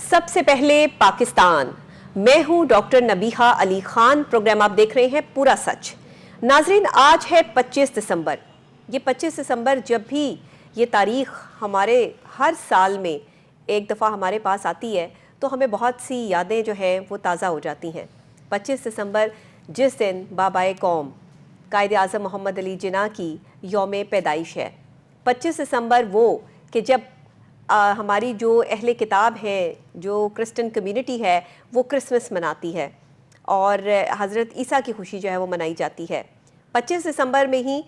سب سے پہلے پاکستان، میں ہوں ڈاکٹر نبیہہ علی خان، پروگرام آپ دیکھ رہے ہیں پورا سچ۔ ناظرین، آج ہے 25 دسمبر۔ یہ 25 دسمبر جب بھی یہ تاریخ ہمارے ہر سال میں ایک دفعہ ہمارے پاس آتی ہے تو ہمیں بہت سی یادیں جو ہیں وہ تازہ ہو جاتی ہیں۔ 25 دسمبر جس دن بابائے قوم قائد اعظم محمد علی جناح کی یوم پیدائش ہے۔ 25 دسمبر وہ کہ جب ہماری جو اہل کتاب ہیں، جو کرسچن کمیونٹی ہے، وہ کرسمس مناتی ہے اور حضرت عیسیٰ کی خوشی جو ہے وہ منائی جاتی ہے۔ 25 دسمبر میں ہی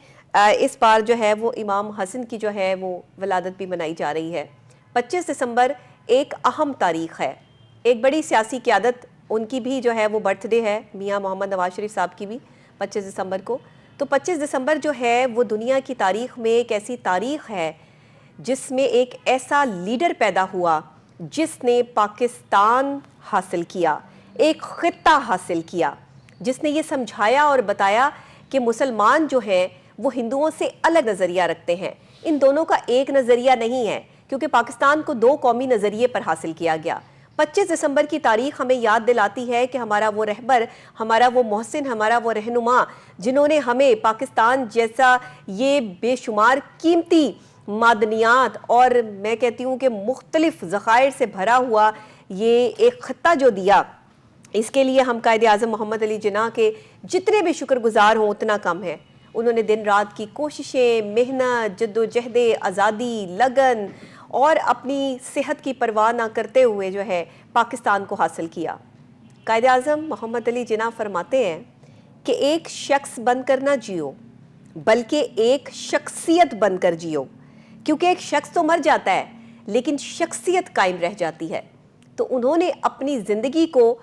اس بار جو ہے وہ امام حسن کی جو ہے وہ ولادت بھی منائی جا رہی ہے۔ 25 دسمبر ایک اہم تاریخ ہے، ایک بڑی سیاسی قیادت ان کی بھی جو ہے وہ برتھ ڈے ہے، میاں محمد نواز شریف صاحب کی بھی 25 دسمبر کو۔ تو 25 دسمبر جو ہے وہ دنیا کی تاریخ میں ایک ایسی تاریخ ہے جس میں ایک ایسا لیڈر پیدا ہوا جس نے پاکستان حاصل کیا، ایک خطہ حاصل کیا، جس نے یہ سمجھایا اور بتایا کہ مسلمان جو ہیں وہ ہندوؤں سے الگ نظریہ رکھتے ہیں، ان دونوں کا ایک نظریہ نہیں ہے، کیونکہ پاکستان کو دو قومی نظریے پر حاصل کیا گیا۔ 25 دسمبر کی تاریخ ہمیں یاد دلاتی ہے کہ ہمارا وہ رہبر، ہمارا وہ محسن، ہمارا وہ رہنما جنہوں نے ہمیں پاکستان جیسا یہ بے شمار قیمتی معدنیات اور میں کہتی ہوں کہ مختلف ذخائر سے بھرا ہوا یہ ایک خطہ جو دیا، اس کے لیے ہم قائد اعظم محمد علی جناح کے جتنے بھی شکر گزار ہوں اتنا کم ہے۔ انہوں نے دن رات کی کوششیں، محنت، جد و جہد آزادی، لگن اور اپنی صحت کی پرواہ نہ کرتے ہوئے جو ہے پاکستان کو حاصل کیا۔ قائد اعظم محمد علی جناح فرماتے ہیں کہ ایک شخص بن کر نہ جیو بلکہ ایک شخصیت بن کر جیو، کیونکہ ایک شخص تو مر جاتا ہے لیکن شخصیت قائم رہ جاتی ہے۔ تو انہوں نے اپنی زندگی کو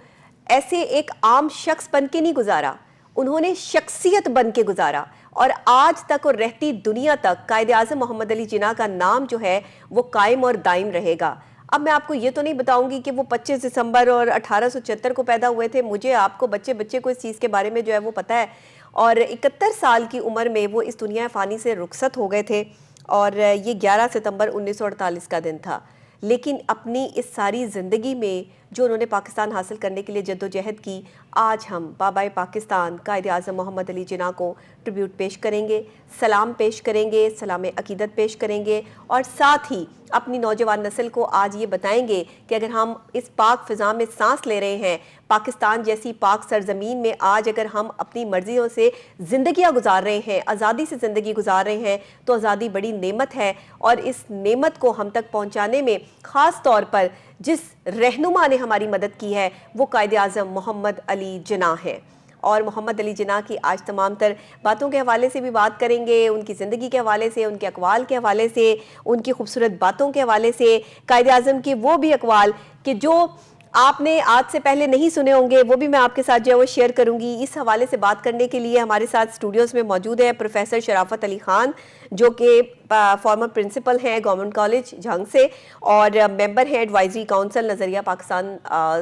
ایسے ایک عام شخص بن کے نہیں گزارا، انہوں نے شخصیت بن کے گزارا، اور آج تک اور رہتی دنیا تک قائد اعظم محمد علی جناح کا نام جو ہے وہ قائم اور دائم رہے گا۔ اب میں آپ کو یہ تو نہیں بتاؤں گی کہ وہ 25 دسمبر اور 1876 کو پیدا ہوئے تھے، مجھے آپ کو بچے کو اس چیز کے بارے میں جو ہے وہ پتہ ہے، اور 71 سال کی عمر میں وہ اس دنیا فانی سے رخصت ہو گئے تھے، اور یہ 11 ستمبر 1948 کا دن تھا۔ لیکن اپنی اس ساری زندگی میں جو انہوں نے پاکستان حاصل کرنے کے لیے جد و جہد کی، آج ہم بابائے پاکستان قائد اعظم محمد علی جناح کو ٹریبیوٹ پیش کریں گے، سلام پیش کریں گے، سلام عقیدت پیش کریں گے، اور ساتھ ہی اپنی نوجوان نسل کو آج یہ بتائیں گے کہ اگر ہم اس پاک فضا میں سانس لے رہے ہیں، پاکستان جیسی پاک سرزمین میں آج اگر ہم اپنی مرضیوں سے زندگیاں گزار رہے ہیں، آزادی سے زندگی گزار رہے ہیں، تو آزادی بڑی نعمت ہے، اور اس نعمت کو ہم تک پہنچانے میں خاص طور پر جس رہنما نے ہماری مدد کی ہے وہ قائد اعظم محمد علی جناح ہے۔ اور محمد علی جناح کی آج تمام تر باتوں کے حوالے سے بھی بات کریں گے، ان کی زندگی کے حوالے سے، ان کے اقوال کے حوالے سے، ان کی خوبصورت باتوں کے حوالے سے، قائد اعظم کے وہ بھی اقوال کہ جو آپ نے آج سے پہلے نہیں سنے ہوں گے، وہ بھی میں آپ کے ساتھ جو ہے وہ شیئر کروں گی۔ اس حوالے سے بات کرنے کے لیے ہمارے ساتھ اسٹوڈیوز میں موجود ہے پروفیسر شرافت علی خان، جو کہ فارمر پرنسپل ہیں گورنمنٹ کالج جھنگ سے، اور ممبر ہیں ایڈوائزری کونسل نظریہ پاکستان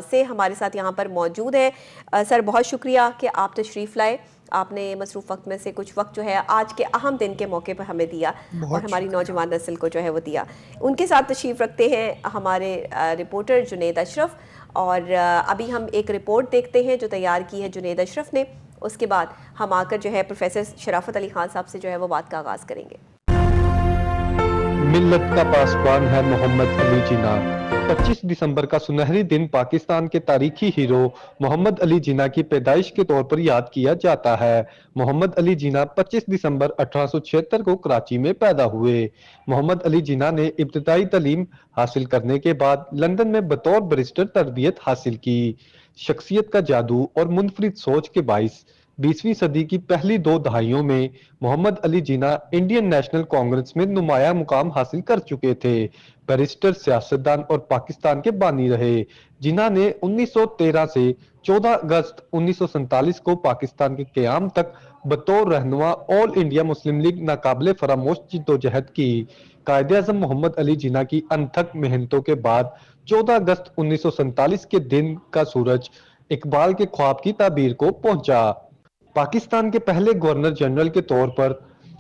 سے، ہمارے ساتھ یہاں پر موجود ہیں۔ سر، بہت شکریہ کہ آپ تشریف لائے، آپ نے مصروف وقت میں سے کچھ وقت جو ہے آج کے اہم دن کے موقع پر ہمیں دیا اور ہماری نوجوان نسل کو جو ہے وہ دیا۔ ان کے ساتھ تشریف رکھتے ہیں ہمارے رپورٹر جنید اشرف، اور ابھی ہم ایک رپورٹ دیکھتے ہیں جو تیار کی ہے جنید اشرف نے، اس کے بعد ہم آ کر جو ہے پروفیسر شرافت علی خان صاحب سے جو ہے وہ بات کا آغاز کریں گے۔ ملت کا پاسبان ہے محمد علی جناح۔ 25 دسمبر کا سنہری دن پاکستان کے تاریخی ہیرو محمد علی جناح کی پیدائش کے طور پر یاد کیا جاتا ہے۔ محمد علی جناح 25 دسمبر 1876 کو کراچی میں پیدا ہوئے۔ محمد علی جناح نے ابتدائی تعلیم حاصل کرنے کے بعد لندن میں بطور بیرسٹر تربیت حاصل کی۔ شخصیت کا جادو اور منفرد سوچ کے باعث 20ویں صدی کی پہلی 2 دہائیوں میں محمد علی جناح انڈین نیشنل کانگریس میں نمایاں مقام حاصل کر چکے تھے۔ بیرسٹر، سیاستدان اور پاکستان کے بانی رہے۔ جناح نے 1913 سے 14 اگست 1947 کو پاکستان کے قیام تک بطور رہنما آل انڈیا مسلم لیگ ناقابل فراموش جدوجہد کی۔ قائد اعظم محمد علی جناح کی انتھک محنتوں کے بعد 14 اگست 1947 کے دن کا سورج اقبال کے خواب کی تعبیر کو پہنچا۔ پاکستان کے پہلے گورنر جنرل کے طور پر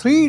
3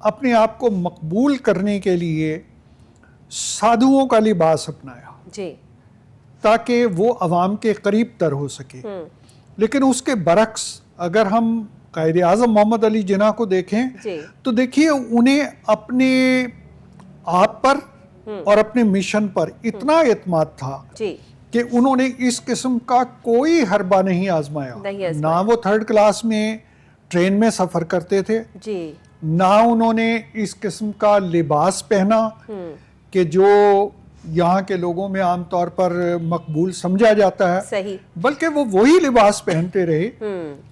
اپنے آپ کو مقبول کرنے کے لیے سادھوؤں کا لباس اپنایا جی تاکہ وہ عوام کے قریب تر ہو سکے. لیکن اس کے برعکس اگر ہم قائد اعظم محمد علی جناح کو دیکھیں جی تو دیکھیے انہیں اپنے آپ پر اور اپنے مشن پر اتنا اعتماد تھا جی کہ انہوں نے اس قسم کا کوئی حربہ نہیں آزمایا. نہیں آزمایا. نہ وہ تھرڈ کلاس میں ٹرین میں سفر کرتے تھے، جی نہ انہوں نے اس قسم کا لباس پہنا کہ جو یہاں کے لوگوں میں عام طور پر مقبول سمجھا جاتا ہے، صحیح. بلکہ وہ وہی لباس پہنتے رہے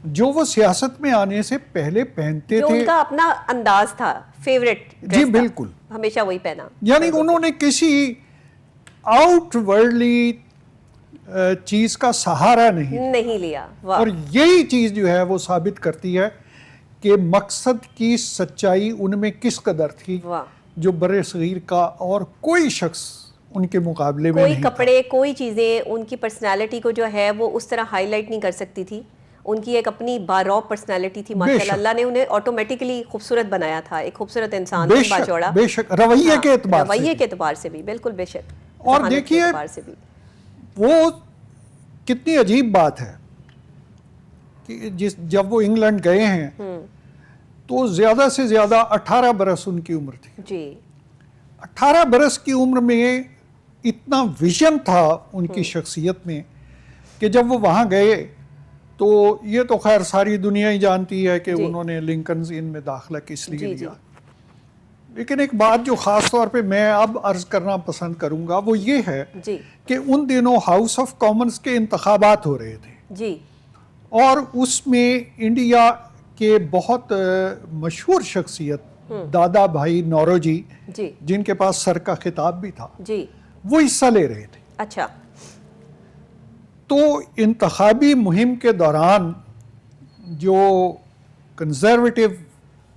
جو وہ سیاست میں آنے سے پہلے پہنتے جو تھے. ان کا اپنا انداز تھا، فیوریٹ جی بالکل، ہمیشہ وہی پہنا. یعنی انہوں نے کسی آؤٹ ورڈلی چیز کا سہارا نہیں لیا. واہ. اور یہی چیز جو ہے وہ ثابت کرتی ہے کہ مقصد کی سچائی ان میں کس قدر تھی، واہ. جو بر صغیر کا اور کوئی شخص ان کے مقابلے میں کوئی نہیں تھا. کپڑے، کوئی چیزیں ان کی پرسنالٹی کو جو ہے وہ اس طرح ہائی لائٹ نہیں کر سکتی تھی. ان کی ایک اپنی بارو پرسنالٹی تھی. ماشاءاللہ اللہ نے انہیں آٹومیٹکلی خوبصورت بنایا تھا، ایک خوبصورت انسان بے تھا، باچوڑا. بے شک رویے کے اعتبار سے رویے کے اعتبار سے بھی بالکل بے شک. اور ذہانت کے دیکھیے اعتبار سے بھی. وہ کتنی عجیب بات ہے کہ جب وہ انگلینڈ گئے ہیں تو زیادہ سے زیادہ 18 برس ان کی عمر تھی. جی 18 برس کی عمر میں اتنا ویژن تھا ان کی شخصیت میں کہ جب وہ وہاں گئے تو یہ تو خیر ساری دنیا ہی جانتی ہے کہ انہوں نے لنکنز ان میں داخلہ کس لیے لیا. لیکن ایک بات جو خاص طور پہ میں اب عرض کرنا پسند کروں گا وہ یہ ہے کہ ان دنوں ہاؤس آف کامنز کے انتخابات ہو رہے تھے جی اور اس میں انڈیا کے بہت مشہور شخصیت دادا بھائی نوروجی جی جن کے پاس سر کا خطاب بھی تھا جی وہ حصہ لے رہے تھے. اچھا. تو انتخابی مہم کے دوران جو کنزرویٹو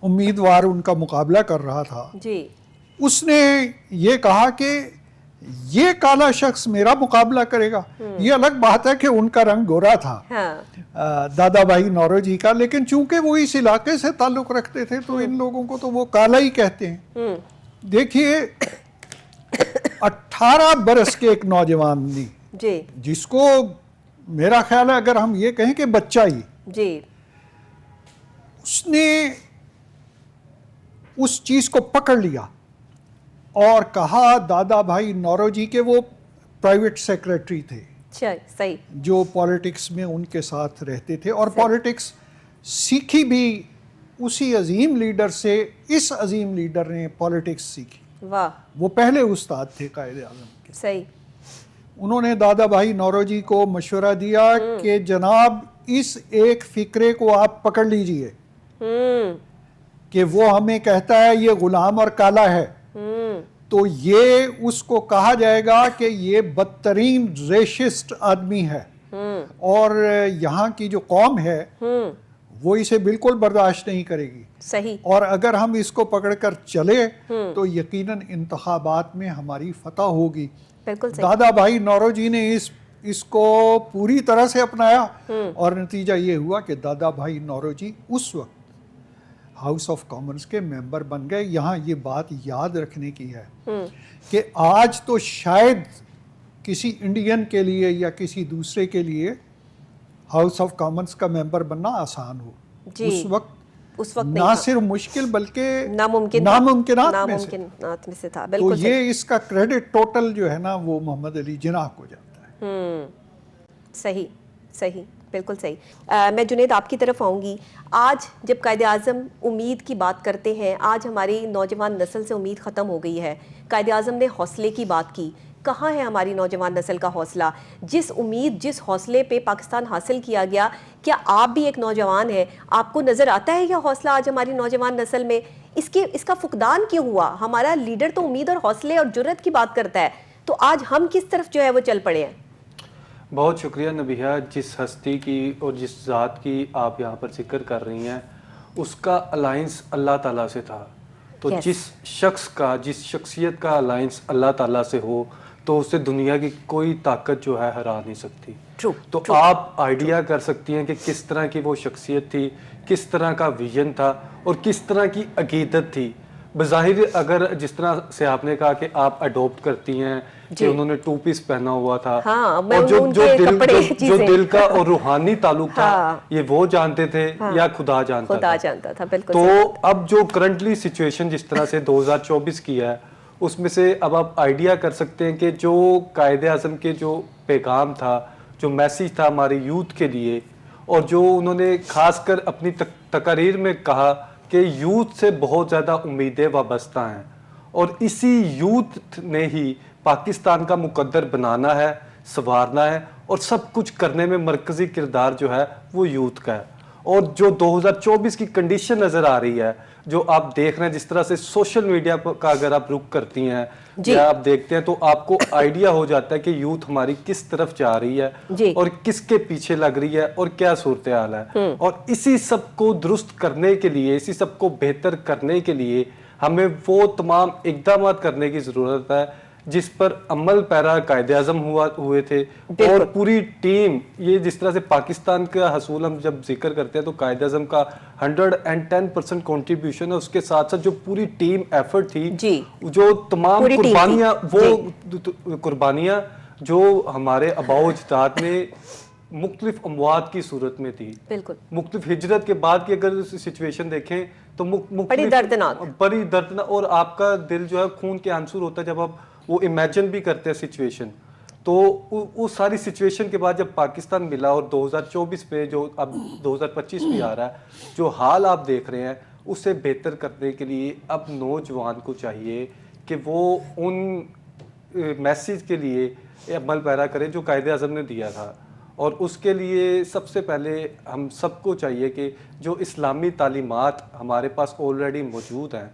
امیدوار ان کا مقابلہ کر رہا تھا جی اس نے یہ کہا کہ یہ کالا شخص میرا مقابلہ کرے گا. یہ الگ بات ہے کہ ان کا رنگ گورا تھا دادا بھائی نوروجی کا، لیکن چونکہ وہ اس علاقے سے تعلق رکھتے تھے تو ان لوگوں کو تو وہ کالا ہی کہتے ہیں. دیکھیے 18 برس کے ایک نوجوان جی جس کو میرا خیال ہے اگر ہم یہ کہیں کہ بچہ ہی، جی اس نے اس چیز کو پکڑ لیا اور کہا دادا بھائی نوروجی کے وہ پرائیویٹ سیکریٹری تھے صحیح جو پالیٹکس میں ان کے ساتھ رہتے تھے اور پالیٹکس سیکھی بھی اسی عظیم لیڈر سے. اس عظیم لیڈر نے پالیٹکس سیکھی. واہ. وہ پہلے استاد تھے قائد اعظم کے. صحیح. انہوں نے دادا بھائی نوروجی کو مشورہ دیا کہ جناب اس ایک فکرے کو آپ پکڑ لیجئے کہ وہ ہمیں کہتا ہے یہ غلام اور کالا ہے تو یہ اس کو کہا جائے گا کہ یہ بدترین ریشسٹ آدمی ہے اور یہاں کی جو قوم ہے وہ اسے بالکل برداشت نہیں کرے گی. صحیح. اور اگر ہم اس کو پکڑ کر چلے تو یقیناً انتخابات میں ہماری فتح ہوگی. بالکل صحیح. دادا بھائی نوروجی نے اس کو پوری طرح سے اپنایا اور نتیجہ یہ ہوا کہ دادا بھائی نوروجی اس وقت ہاؤس آف کامنز کے ممبر بن گئے. یہاں یہ بات یاد رکھنے کی ہے کہ آج تو شاید کسی انڈین کے لیے یا کسی دوسرے کے لیے ہاؤس آف کامنز کا ممبر بننا آسان ہو. اس وقت نہ صرف مشکل بلکہ ناممکنات میں سے تھا. تو یہ اس کا کریڈٹ ٹوٹل جو ہے نا وہ محمد علی جناح کو جاتا ہے. صحیح صحیح بالکل صحیح. میں جنید آپ کی طرف آؤں گی. آج جب قائد اعظم امید کی بات کرتے ہیں، آج ہماری نوجوان نسل سے امید ختم ہو گئی ہے. قائد اعظم نے حوصلے کی بات کی. کہاں ہے ہماری نوجوان نسل کا حوصلہ؟ جس امید جس حوصلے پہ پاکستان حاصل کیا گیا، کیا آپ بھی ایک نوجوان ہیں، آپ کو نظر آتا ہے یہ حوصلہ آج ہماری نوجوان نسل میں؟ اس کا فقدان کیوں ہوا؟ ہمارا لیڈر تو امید اور حوصلے اور جرت کی بات کرتا ہے، تو آج ہم کس طرف جو ہے وہ چل پڑے ہیں؟ بہت شکریہ نبیہہ. جس ہستی کی اور جس ذات کی آپ یہاں پر ذکر کر رہی ہیں اس کا الائنس اللہ تعالیٰ سے تھا. تو جس شخص کا، جس شخصیت کا الائنس اللہ تعالیٰ سے ہو تو تو اسے دنیا کی کوئی طاقت جو ہے ہرا نہیں سکتی. True, تو آپ آئیڈیا کر سکتی ہیں کہ کس طرح کی وہ شخصیت تھی, کس طرح کا ویژن تھا اور کس طرح کی عقیدت تھی. بظاہر اگر جس طرح سے آپ نے کہا کہ آپ اڈاپٹ کرتی ہیں کہ انہوں نے 2 پیس پہنا ہوا تھا, اور جو دل کا اور روحانی تعلق تھا یہ وہ جانتے تھے یا خدا جانتا تھا. بالکل. تو اب جو کرنٹلی سچویشن جس طرح سے 2024 کی ہے اس میں سے اب آپ آئیڈیا کر سکتے ہیں کہ جو قائد اعظم کے جو پیغام تھا, جو میسیج تھا ہماری یوتھ کے لیے, اور جو انہوں نے خاص کر اپنی تقاریر میں کہا کہ یوتھ سے بہت زیادہ امیدیں وابستہ ہیں اور اسی یوتھ نے ہی پاکستان کا مقدر بنانا ہے, سنوارنا ہے, اور سب کچھ کرنے میں مرکزی کردار جو ہے وہ یوتھ کا ہے. اور جو 2024 کی کنڈیشن نظر آ رہی ہے, جو آپ دیکھ رہے ہیں جس طرح سے سوشل میڈیا کا اگر آپ رخ کرتی ہیں یا آپ دیکھتے ہیں تو آپ کو آئیڈیا ہو جاتا ہے کہ یوتھ ہماری کس طرف جا رہی ہے اور کس کے پیچھے لگ رہی ہے اور کیا صورتحال ہے. اور اسی سب کو درست کرنے کے لیے, اسی سب کو بہتر کرنے کے لیے ہمیں وہ تمام اقدامات کرنے کی ضرورت ہے جس پر عمل پیرا قائد اعظم ہوئے تھے اور پوری ٹیم. یہ جس طرح سے پاکستان کا حصول ہم جب ذکر کرتے ہیں تو قائد اعظم کا 110% کنٹریبیوشن ہے, اس کے ساتھ ساتھ جو پوری ٹیم ایفرٹ تھی, جو تمام قربانیاں, وہ قربانیاں جو ہمارے آباء و اجداد نے مختلف اموات کی صورت میں تھی, مختلف ہجرت کے بعد کی اگر سچویشن دیکھیں تو بڑی دردناک, اور آپ کا دل جو ہے خون کے آنسور ہوتا ہے جب آپ وہ امیجن بھی کرتے ہیں سچویشن. تو وہ ساری سچویشن کے بعد جب پاکستان ملا اور 2024 پہ جو اب 2025 بھی آ رہا ہے, جو حال آپ دیکھ رہے ہیں اسے بہتر کرنے کے لیے اب نوجوان کو چاہیے کہ وہ ان میسیج کے لیے عمل پیرا کرے جو قائد اعظم نے دیا تھا. اور اس کے لیے سب سے پہلے ہم سب کو چاہیے کہ جو اسلامی تعلیمات ہمارے پاس آلریڈی موجود ہیں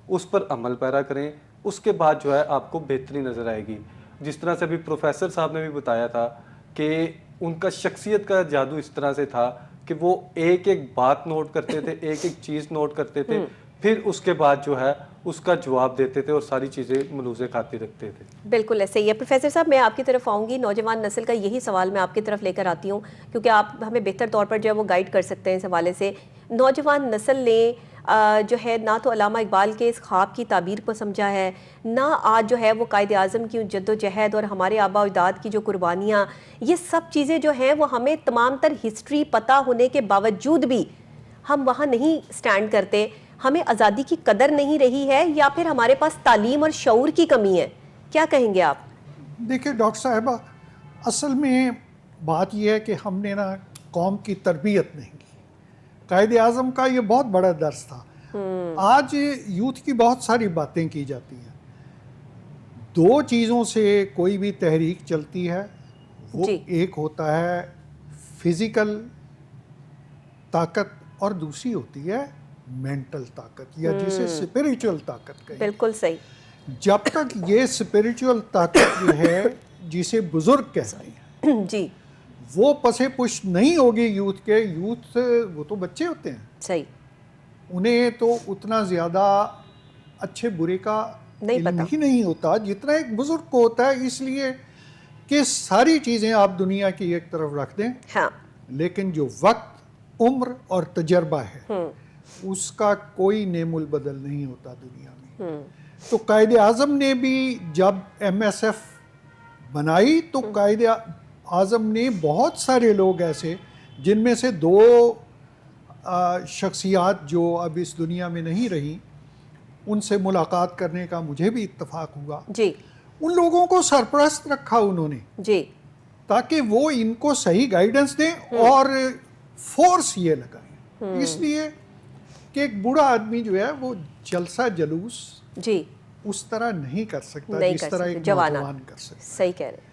اس پر عمل پیرا کریں. اس کے بعد جو ہے آپ کو بہتری نظر آئے گی. جس طرح سے ابھی پروفیسر صاحب نے بھی بتایا تھا کہ ان کا شخصیت کا جادو اس طرح سے تھا کہ وہ ایک ایک بات نوٹ کرتے تھے, ایک ایک چیز نوٹ کرتے تھے, پھر اس کے بعد جو ہے اس کا جواب دیتے تھے اور ساری چیزیں ملوث کھاتے رکھتے تھے. بالکل ایسے ہی ہے. پروفیسر صاحب میں آپ کی طرف آؤں گی, نوجوان نسل کا یہی سوال میں آپ کی طرف لے کر آتی ہوں کیونکہ آپ ہمیں بہتر طور پر جو ہے وہ گائیڈ کر سکتے ہیں اس حوالے سے. نوجوان نسل نے جو ہے نہ تو علامہ اقبال کے اس خواب کی تعبیر کو سمجھا ہے, نہ آج جو ہے وہ قائد اعظم کی جد و جہد اور ہمارے آباء و اجداد کی جو قربانیاں, یہ سب چیزیں جو ہیں وہ ہمیں تمام تر ہسٹری پتہ ہونے کے باوجود بھی ہم وہاں نہیں سٹینڈ کرتے. ہمیں آزادی کی قدر نہیں رہی ہے یا پھر ہمارے پاس تعلیم اور شعور کی کمی ہے؟ کیا کہیں گے آپ؟ دیکھیں ڈاکٹر صاحبہ, اصل میں بات یہ ہے کہ ہم نے نا قوم کی تربیت نہیں کی. قائد اعظم کا یہ بہت بڑا درس تھا. آج یوتھ کی بہت ساری باتیں کی جاتی ہیں. 2 چیزوں سے کوئی بھی تحریک چلتی ہے, وہ ایک ہوتا ہے فزیکل طاقت اور دوسری ہوتی ہے مینٹل طاقت یا جسے اسپریچول طاقت کہیں. بالکل صحیح. جب تک یہ اسپریچول طاقت جو ہے جسے بزرگ کہتے ہیں جی وہ پسے پشت نہیں ہوگی یوتھ کے, یوتھ وہ تو بچے ہوتے ہیں, صحیح, انہیں تو اتنا زیادہ اچھے برے کا علم ہی نہیں ہوتا جتنا ایک بزرگ کو ہوتا ہے. اس لیے کہ ساری چیزیں آپ دنیا کی ایک طرف رکھ دیں, لیکن جو وقت, عمر اور تجربہ ہے اس کا کوئی نعم البدل نہیں ہوتا دنیا میں. تو قائد اعظم نے بھی جب ایم ایس ایف بنائی تو قائد اعظم نے بہت سارے لوگ ایسے, جن میں سے 2 شخصیات جو اب اس دنیا میں نہیں رہی, ان سے ملاقات کرنے کا مجھے بھی اتفاق ہوا. جی, ان لوگوں کو سرپرست رکھا انہوں نے جی, تاکہ وہ ان کو صحیح گائیڈنس دیں اور فورس یہ لگائیں. اس لیے کہ ایک بوڑھا آدمی جو ہے وہ جلسہ جلوس جی اس طرح نہیں کر سکتا نہیں جس کر طرح سکتے ایک جوانان نوجوان کر سکتا. صحیح کہہ رہے ہیں.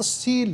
80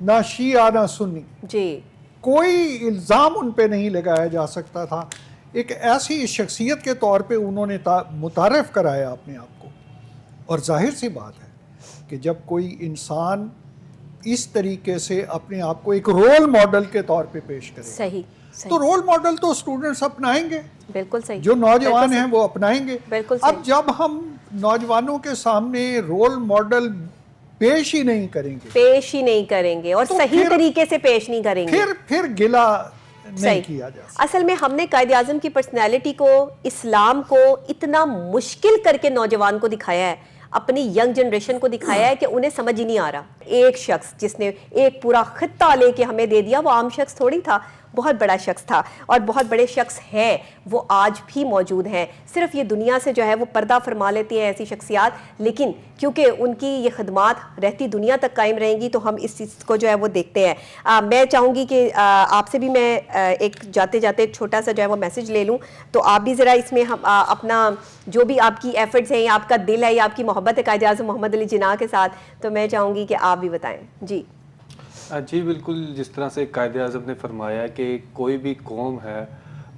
نہ شیعہ نہ سنی، جی کوئی الزام ان پہ نہیں لگایا جا سکتا تھا. ایک ایسی شخصیت کے طور پہ انہوں نے متعارف کرایا اپنے آپ کو. اور ظاہر سی بات ہے کہ جب کوئی انسان اس طریقے سے اپنے آپ کو ایک رول ماڈل کے طور پہ پیش کرے صحیح تو رول ماڈل تو اسٹوڈنٹس اپنائیں گے، بالکل صحیح، جو نوجوان ہیں وہ اپنائیں گے. بالکل اب جب ہم نوجوانوں کے سامنے رول ماڈل پیش ہی نہیں کریں گے، پیش ہی نہیں کریں گے اور صحیح طریقے سے پیش نہیں کریں گے، پھر گلا نہیں کیا جا سکتا. اصل میں ہم نے قائد اعظم کی پرسنالٹی کو، اسلام کو اتنا مشکل کر کے نوجوان کو دکھایا ہے، اپنی ینگ جنریشن کو دکھایا ہے کہ انہیں سمجھ ہی نہیں آ رہا. ایک شخص جس نے ایک پورا خطہ لے کے ہمیں دے دیا، وہ عام شخص تھوڑی تھا، بہت بڑا شخص تھا اور بہت بڑے شخص ہیں، وہ آج بھی موجود ہیں. صرف یہ دنیا سے جو ہے وہ پردہ فرما لیتی ہیں ایسی شخصیات، لیکن کیونکہ ان کی یہ خدمات رہتی دنیا تک قائم رہیں گی تو ہم اس چیز کو جو ہے وہ دیکھتے ہیں. میں چاہوں گی کہ آپ سے بھی میں ایک جاتے جاتے ایک چھوٹا سا جو ہے وہ میسج لے لوں، تو آپ بھی ذرا اس میں اپنا جو بھی آپ کی ایفرٹس ہیں یا آپ کا دل ہے یا آپ کی محبت ہے قائد اعظم محمد علی جناح کے ساتھ، تو میں چاہوں گی کہ آپ بھی بتائیں. جی بالکل، جس طرح سے قائد اعظم نے فرمایا کہ کوئی بھی قوم ہے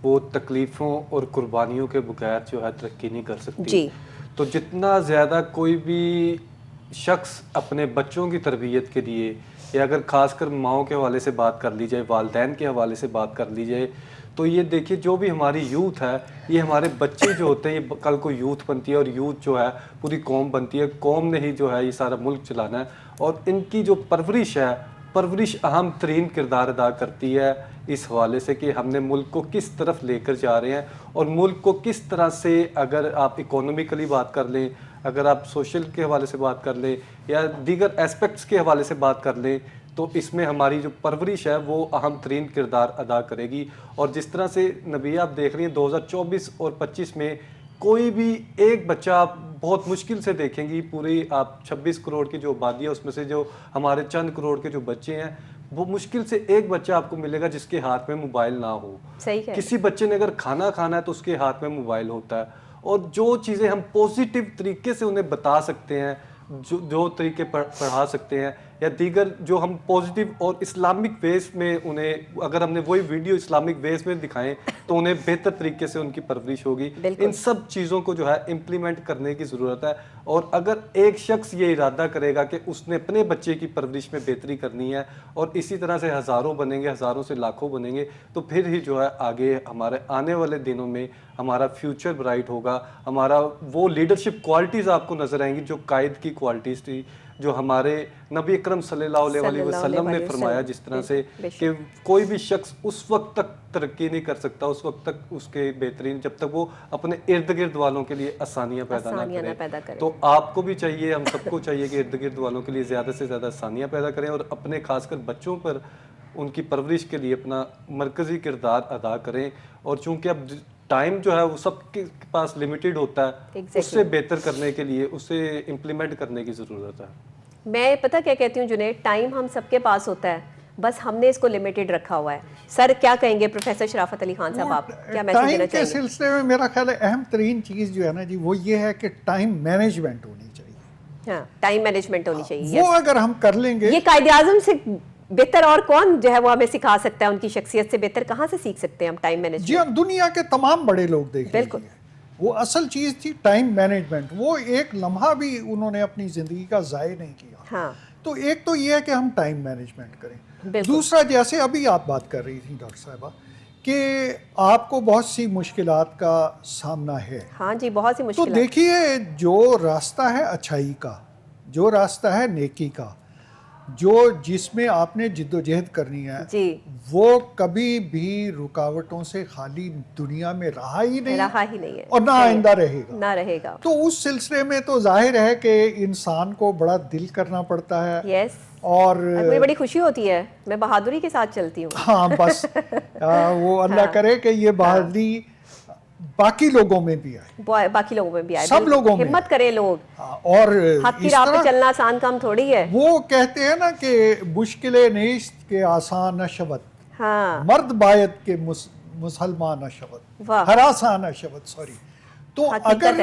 وہ تکلیفوں اور قربانیوں کے بغیر جو ہے ترقی نہیں کر سکتی. جی تو جتنا زیادہ کوئی بھی شخص اپنے بچوں کی تربیت کے لیے، یا اگر خاص کر ماؤں کے حوالے سے بات کر لی جائے، والدین کے حوالے سے بات کر لی جائے، تو یہ دیکھیے جو بھی ہماری یوتھ ہے، یہ ہمارے بچے جو ہوتے ہیں یہ کل کو یوتھ بنتی ہے، اور یوتھ جو ہے پوری قوم بنتی ہے. قوم نے ہی جو ہے یہ سارا ملک چلانا ہے، اور ان کی جو پرورش ہے، پرورش اہم ترین کردار ادا کرتی ہے اس حوالے سے کہ ہم نے ملک کو کس طرف لے کر جا رہے ہیں، اور ملک کو کس طرح سے، اگر آپ اکانومیکلی بات کر لیں، اگر آپ سوشل کے حوالے سے بات کر لیں یا دیگر اسپیکٹس کے حوالے سے بات کر لیں، تو اس میں ہماری جو پرورش ہے وہ اہم ترین کردار ادا کرے گی. اور جس طرح سے نبی آپ دیکھ رہی ہیں 2024 اور 25 میں کوئی بھی ایک بچہ آپ بہت مشکل سے دیکھیں گی، پوری آپ 26 کروڑ کی جو آبادی ہے اس میں سے جو ہمارے چند کروڑ کے جو بچے ہیں، وہ مشکل سے ایک بچہ آپ کو ملے گا جس کے ہاتھ میں موبائل نہ ہو. کسی بچے نے اگر کھانا کھانا ہے تو اس کے ہاتھ میں موبائل ہوتا ہے. اور جو چیزیں ہم پوزیٹیو طریقے سے انہیں بتا سکتے ہیں، جو طریقے پڑھا سکتے ہیں، یا دیگر جو ہم پوزیٹیو اور اسلامک ویز میں انہیں، اگر ہم نے وہی ویڈیو اسلامک ویز میں دکھائیں تو انہیں بہتر طریقے سے ان کی پرورش ہوگی. ان سب چیزوں کو جو ہے امپلیمنٹ کرنے کی ضرورت ہے. اور اگر ایک شخص یہ ارادہ کرے گا کہ اس نے اپنے بچے کی پرورش میں بہتری کرنی ہے، اور اسی طرح سے ہزاروں بنیں گے، ہزاروں سے لاکھوں بنیں گے، تو پھر ہی جو ہے آگے ہمارے آنے والے دنوں میں ہمارا فیوچر برائٹ ہوگا. ہمارا وہ لیڈرشپ کوالٹیز آپ کو نظر آئیں گی جو قائد کی کوالٹیز تھی، جو ہمارے نبی اکرم صلی اللہ علیہ وسلم نے فرمایا، جس طرح سے کہ کوئی بھی شخص اس وقت تک ترقی نہیں کر سکتا، اس وقت تک اس کے بہترین، جب تک وہ اپنے ارد گرد والوں کے لیے آسانیاں پیدا نہ کرے. تو آپ کو بھی چاہیے، ہم سب کو چاہیے کہ ارد گرد والوں کے لیے زیادہ سے زیادہ آسانیاں پیدا کریں، اور اپنے خاص کر بچوں پر ان کی پرورش کے لیے اپنا مرکزی کردار ادا کریں. اور چونکہ اب ٹائم جو ہے وہ سب کے پاس لمیٹڈ ہوتا ہے، اس سے بہتر کرنے کے لیے اسے امپلیمنٹ کرنے کی ضرورت ہے. میں پتہ کیا کہتی ہوں جنید، ٹائم ہم سب کے پاس ہوتا ہے، بس ہم نے اس کو لمیٹڈ رکھا ہوا ہے. سر کیا کہیں گے پروفیسر شرافت علی خان صاحب، آپ کیا میسج دینا چاہیں گے؟ ٹائم کے سلسلے میں میرا خیال ہے اہم ترین چیز جو ہے نا جی، وہ یہ ہے کہ ٹائم مینجمنٹ ہونی چاہیے. ہاں، ٹائم مینجمنٹ ہونی چاہیے. وہ اگر ہم کر لیں گے، یہ قائد اعظم سے بہتر اور کون جو ہے وہ ہمیں سکھا سکتا ہے؟ ان کی شخصیت سے بہتر کہاں سے سیکھ سکتے ہیں ہم ٹائم مینجمنٹ؟ جی ہم دنیا کے تمام بڑے لوگ دیکھ بالکل، وہ اصل چیز تھی ٹائم مینجمنٹ. وہ ایک لمحہ بھی انہوں نے اپنی زندگی کا ضائع نہیں کیا. ہاں، تو ایک تو یہ ہے کہ ہم ٹائم مینجمنٹ کریں. دوسرا، جیسے ابھی آپ بات کر رہی تھیں ڈاکٹر صاحبہ کہ آپ کو بہت سی مشکلات کا سامنا ہے. ہاں جی، بہت سی مشکلات. تو دیکھیے، جو راستہ ہے اچھائی کا، جو راستہ ہے نیکی کا، جس میں آپ نے جد و جہد کرنی ہے، جی، وہ کبھی بھی رکاوٹوں سے خالی دنیا میں رہا ہی نہیں ہے اور نہ آئندہ رہے گا. تو اس سلسلے میں تو ظاہر ہے کہ انسان کو بڑا دل کرنا پڑتا ہے. یس، اور مجھے بڑی خوشی ہوتی ہے، میں بہادری کے ساتھ چلتی ہوں. ہاں بس وہ اللہ کرے کہ یہ بہادری باقی لوگوں میں بھی آئے، باقی لوگوں میں بھی آئے، سب لوگوں میں ہمت کرے لوگ. اور حق کی راہ پہ چلنا آسان کام تھوڑی ہے. وہ کہتے ہیں نا کہ مشکلیں نیست کے آسان نشود، ہاں، مرد باید کے مسلمان نشود، ہراساں نشود. تو اگر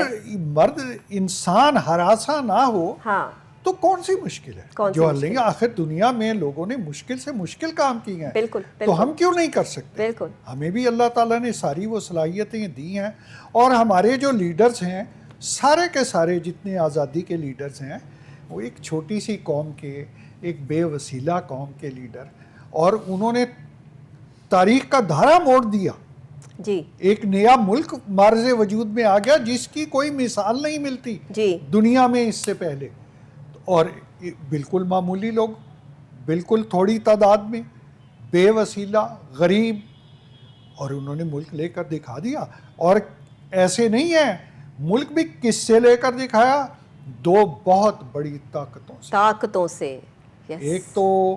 مرد انسان ہراساں نہ ہو ہاں، تو کون سی مشکل ہے کون سی جو مشکل اللہ، آخر دنیا میں لوگوں نے مشکل سے مشکل کام کیے ہیں، بالکل، تو بالکل، ہم کیوں نہیں کر سکتے؟ بالکل۔ ہمیں بھی اللہ تعالیٰ نے ساری وہ صلاحیتیں دی ہیں، اور ہمارے جو لیڈرز ہیں سارے کے سارے جتنے آزادی کے لیڈرز ہیں وہ ایک چھوٹی سی قوم کے، ایک بے وسیلہ قوم کے لیڈر، اور انہوں نے تاریخ کا دھارا موڑ دیا، جی ایک نیا ملک معرض وجود میں آ گیا جس کی کوئی مثال نہیں ملتی جی دنیا میں اس سے پہلے، اور بالکل معمولی لوگ، بالکل تھوڑی تعداد میں، بے وسیلہ، غریب، اور انہوں نے ملک لے کر دکھا دیا۔ اور ایسے نہیں ہے، ملک بھی کس سے لے کر دکھایا؟ دو بہت بڑی طاقتوں سے، ایک تو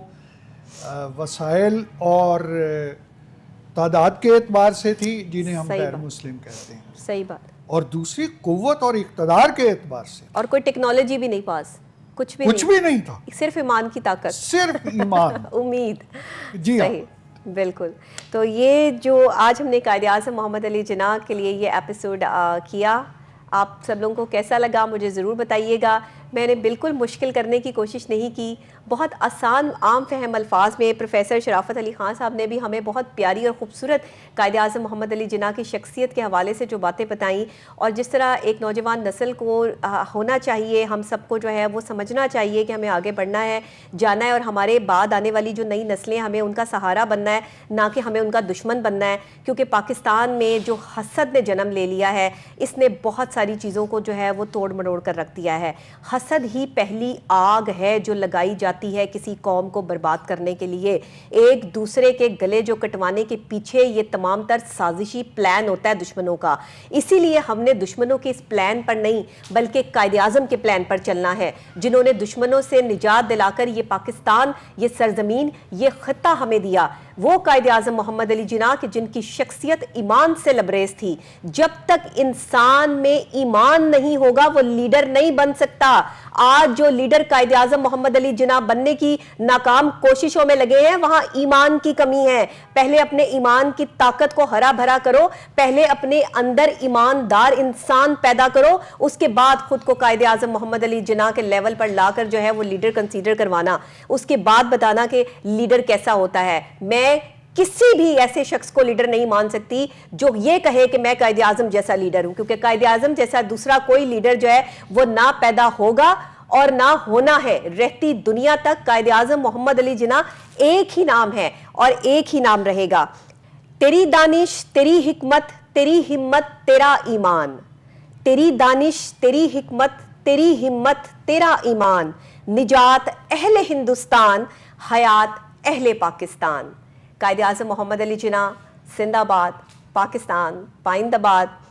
وسائل اور تعداد کے اعتبار سے تھی جنہیں ہم غیر مسلم کہتے ہیں، صحیح بات، اور دوسری قوت اور اقتدار کے اعتبار سے، اور کوئی ٹیکنالوجی بھی نہیں پاس، کچھ بھی نہیں تھا، صرف ایمان کی طاقت، صرف ایمان، امید۔ جی ہاں، صحیح، بالکل۔ تو یہ جو آج ہم نے قائد اعظم محمد علی جناح کے لیے یہ ایپیسوڈ کیا، آپ سب لوگوں کو کیسا لگا مجھے ضرور بتائیے گا۔ میں نے بالکل مشکل کرنے کی کوشش نہیں کی، بہت آسان عام فہم الفاظ میں پروفیسر شرافت علی خان صاحب نے بھی ہمیں بہت پیاری اور خوبصورت قائد اعظم محمد علی جناح کی شخصیت کے حوالے سے جو باتیں بتائیں، اور جس طرح ایک نوجوان نسل کو ہونا چاہیے، ہم سب کو جو ہے وہ سمجھنا چاہیے کہ ہمیں آگے بڑھنا ہے، جانا ہے، اور ہمارے بعد آنے والی جو نئی نسلیں ہمیں ان کا سہارا بننا ہے، نہ کہ ہمیں ان کا دشمن بننا ہے، کیونکہ پاکستان میں جو حسد نے جنم لے لیا ہے اس نے بہت ساری چیزوں کو جو ہے وہ توڑ مروڑ کر رکھ دیا ہے۔ حسد ہی پہلی آگ ہے جو لگائی جاتی ہے کسی قوم کو برباد کرنے کے لیے، ایک دوسرے کے گلے جو کٹوانے کے پیچھے یہ تمام تر سازشی پلان ہوتا ہے دشمنوں کا۔ اسی لیے ہم نے دشمنوں کے اس پلان پر نہیں بلکہ قائد اعظم کے پلان پر چلنا ہے، جنہوں نے دشمنوں سے نجات دلا کر یہ پاکستان، یہ سرزمین، یہ خطہ ہمیں دیا۔ وہ قائد اعظم محمد علی جناح کہ جن کی شخصیت ایمان سے لبریز تھی۔ جب تک انسان میں ایمان نہیں ہوگا وہ لیڈر نہیں بن سکتا۔ آج جو لیڈر قائد اعظم محمد علی جناح بننے کی ناکام کوششوں میں لگے ہیں وہاں ایمان کی کمی ہے۔ پہلے اپنے ایمان کی طاقت کو ہرا بھرا کرو، پہلے اپنے اندر ایماندار انسان پیدا کرو، اس کے بعد خود کو قائد اعظم محمد علی جناح کے لیول پر لا کر جو ہے وہ لیڈر کنسیڈر کروانا، اس کے بعد بتانا کہ لیڈر کیسا ہوتا ہے۔ میں کسی بھی ایسے شخص کو لیڈر نہیں مان سکتی جو یہ کہے کہ میں قائد اعظم جیسا لیڈر ہوں، کیونکہ قائد اعظم جیسا دوسرا کوئی لیڈر جو ہے وہ نہ پیدا ہوگا اور نہ ہونا ہے۔ رہتی دنیا تک قائد اعظم محمد علی جناح ایک ہی نام ہے اور ایک ہی نام رہے گا۔ تیری دانش، تیری حکمت، تیری ہمت، تیرا ایمان، تیری دانش، تیری حکمت، تیری ہمت، تیرا ایمان، نجات اہل ہندوستان، حیات اہل پاکستان۔ قائد اعظم محمد علی جناح، زندہ باد، پاکستان، پائندہ باد۔